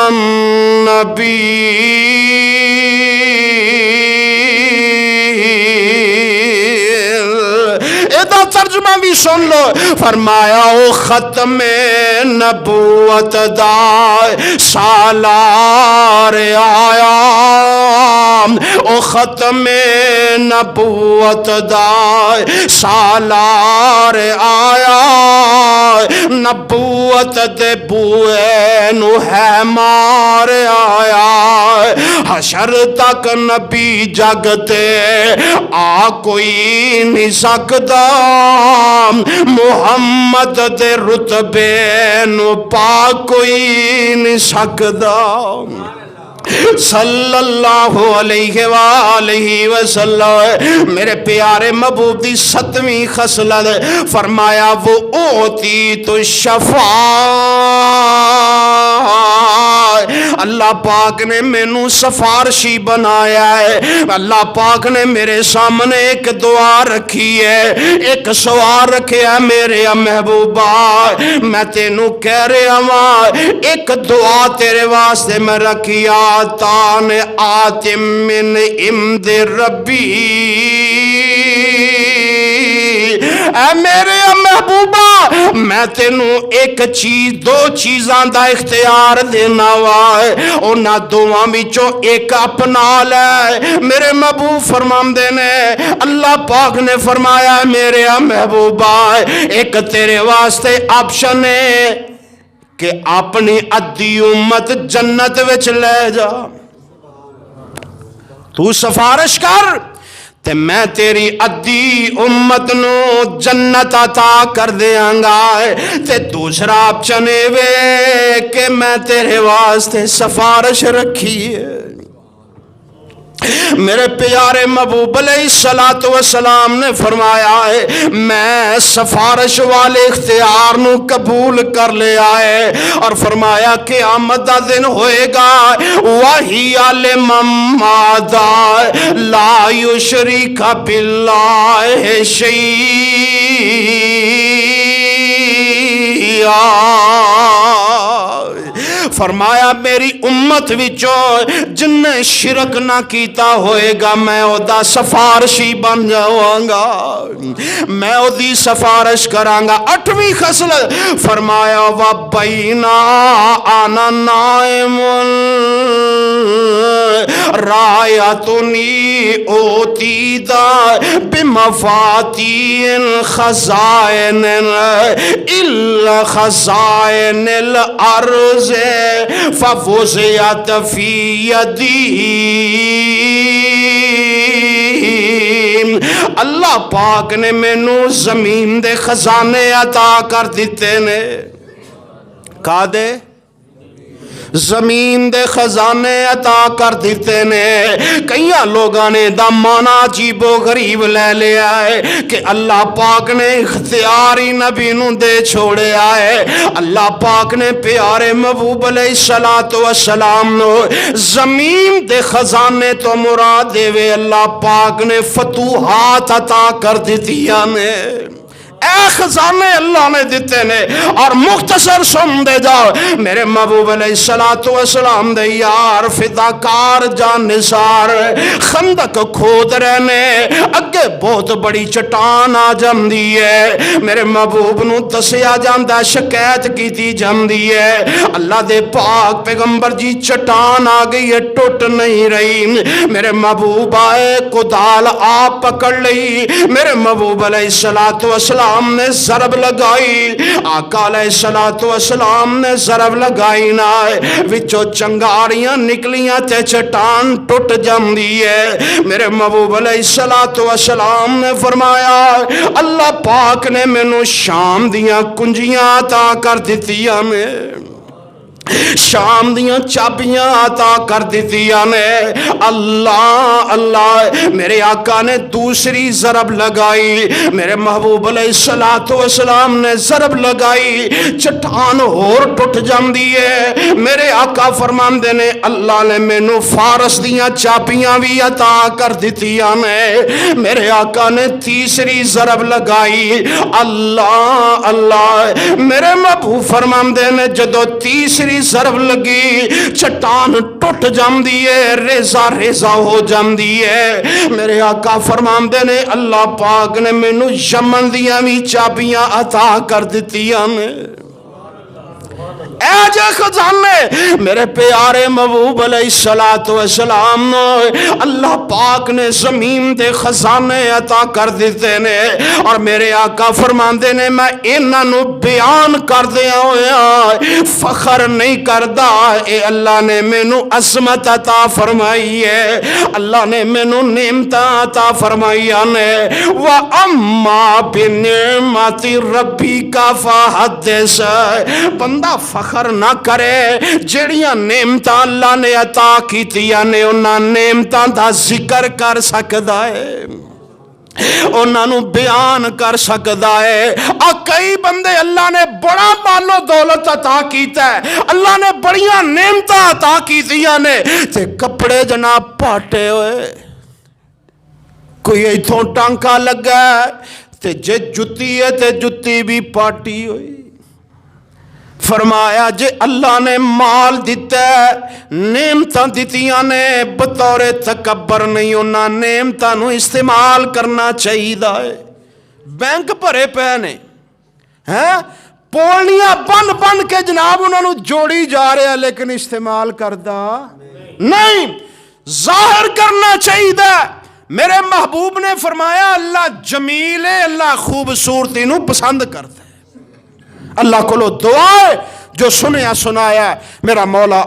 ترجمہ بھی سن لو۔ فرمایا او ختم نبوت دا سالار آیا، او ختم نبوت دا سالار آیا، نبوت نبوت دے بوئے نو ہے مار آیا، حشر تک نبی جگتے آ کوئی نہیں سکتا، محمد دے رتبے نو پا کوئی نہیں سکتا صلی اللہ علیہ وآلہ وسلم۔ میرے پیارے محبوب دی 7ویں خصلت فرمایا وہ اوتی تو شفاعت، اللہ پاک نے مینوں سفارشی بنایا ہے، اللہ پاک نے میرے سامنے ایک دعا رکھی ہے، ایک سوال رکھیا ہے میرے محبوبہ، میں تینوں کہہ رہا ہوں ایک دعا تیرے واسطے میں رکھیا، تان آتم من امد ربی، اے میرے محبوبہ میں تینوں ایک چیز دو چیزاں دا اختیار دینا وا، انہاں دوواں وچوں ایک اپنا لے۔ میرے محبوب فرماندے نے اللہ پاک نے فرمایا میرے محبوبہ ایک تیرے واسطے آپشن ہے کہ اپنی ادھی امت جنت وچ لے جا، تو سفارش کر تے میں تیری ادھی امت نو جنت عطا کر دیاں گا، تے دوسرا آپشن وے کہ میں تیرے واسطے سفارش رکھی ہے۔ میرے پیارے محبوب علیہ الصلوۃ والسلام نے فرمایا ہے میں سفارش والے اختیار نو قبول کر لیا ہے، اور فرمایا قیامت دا دن ہوئے گا وہی لمن ماذا لا یشرک باللہ شیئا، فرمایا میری امت وچوں جن نے شرک نہ کیتا ہوئے گا میں او دا سفارشی بن جاواں گا، میں او دی سفارش کراں گا۔ 8ویں خصلت فرمایا وَبَيْنَا أَنَا نَائِمٌ رَأَيْتُنِي أُوتِيتَ بِمَفَاتِيحِ الْخَزَائِنِ إِلَّا خَزَائِنِ الْأَرْضِ فَوُضِعَتْ فِي يَدِي، اللہ پاک نے مینوں زمین دے خزانے عطا کر دیتے نے، کا دے زمین دے خزانے عطا کر دیتے نے۔ کئیاں لوگاں نے دا مانا عجیب و غریب لے لیا ہے کہ اللہ پاک نے اختیار ہی نبی نو دے چھوڑے آئے، اللہ پاک نے پیارے محبوب علیہ الصلوۃ والسلام نو زمین دے خزانے تو مراد دے وے اللہ پاک نے فتوحات عطا کر دیتیاں نے، اے خزانے اللہ نے دیتے نے۔ اور مختصر سن دے جاؤ میرے محبوب علیہ الصلوۃ والسلام دے یار فداکار جان نثار خندق کھود رہنے اگے بہت بڑی چٹان آ جاندی ہے، میرے محبوب نو دسیا جاندا شکایت کیتی جاندی ہے، اللہ دے پاک پیغمبر جی چٹان آ گئی ہے ٹوٹ نہیں رہی، میرے محبوب آئے کدال آپ پکڑ لئی، میرے محبوب علیہ الصلوۃ والسلام نے ضرب لگائی، آقا علیہ الصلوۃ والسلام نے ضرب لگائی نہ وچوں چنگاریاں نکلیاں تے چٹان ٹوٹ جاندی ہے، میرے محبوب علیہ الصلوۃ والسلام نے فرمایا اللہ پاک نے مینوں شام دیاں کنجیاں عطا کر دتیاں نے، شام دیاں چابیاں عطا کر دیتیاں نے، اللہ اللہ میرے آقا نے دوسری ضرب لگائی، میرے محبوب علیہ الصلوۃ والسلام نے ضرب لگائی چٹان ہور ٹوٹ جاندی ہے، میرے آقا فرماندے نے اللہ نے مینوں فارس دیاں چابیاں بھی عطا کر دیتیاں نے، میرے آقا نے تیسری ضرب لگائی، اللہ اللہ میرے محبوب فرماندے نے جدو تیسری ضرب لگی چٹان ٹوٹ جاندی ہے، ریزہ ریزہ ہو جاندی ہے، میرے آقا فرماندے نے اللہ پاک نے مینوں یمن دیاں بھی چابیاں عطا کر دتیاں نے، اے جے خزانے میرے پیارے محبوب علیہ السلام اللہ پاک نے زمین دے خزانے عطا کر دیتے نے، اور میرے آقا فرماندے نے میں انہاں نو بیان کر دیا ہویا فخر نہیں کردا، اے اللہ نے مینوں عظمت عطا فرمائی ہے، اللہ نے مینوں نعمتاں عطا فرمائیاں نے۔ وَأَمَّا بِنِعْمَةِ رَبِّكَ فَحَدِّثْ، بندہ فخر نہ کرے، جڑیاں نعمتاں اللہ نے عطا کیتیاں نے انہاں نعمتاں دا ذکر کر سکدا ہے، انہاں نو بیان کر سکدا ہے۔ کئی بندے اللہ نے بڑا مال و دولت عطا کیتا ہے، اللہ نے بڑیاں نعمتاں عطا کیتیاں نے، تے کپڑے جناب پاٹے ہوئے، کوئی ایتھوں ٹانکا لگا ہے تے جے جتی ہے تے جتی بھی پاٹی ہوئی۔ فرمایا جے اللہ نے مال دیتا ہے، نعمتاں دیتیاں نے، بطور تکبر نہیں، انہاں نعمتاں نو استعمال کرنا چاہیے ہے۔ بینک بھرے پے نے، پولنیاں بن بن کے جناب انہاں نو جوڑی جا رہے ہیں، لیکن استعمال کردا نہیں، ظاہر کرنا چاہیے۔ میرے محبوب نے فرمایا اللہ جمیل ہے، اللہ خوبصورتی نو پسند کرتا ہے۔ اللہ کو دعا ہے جو سنیا سنایا، میرا مولا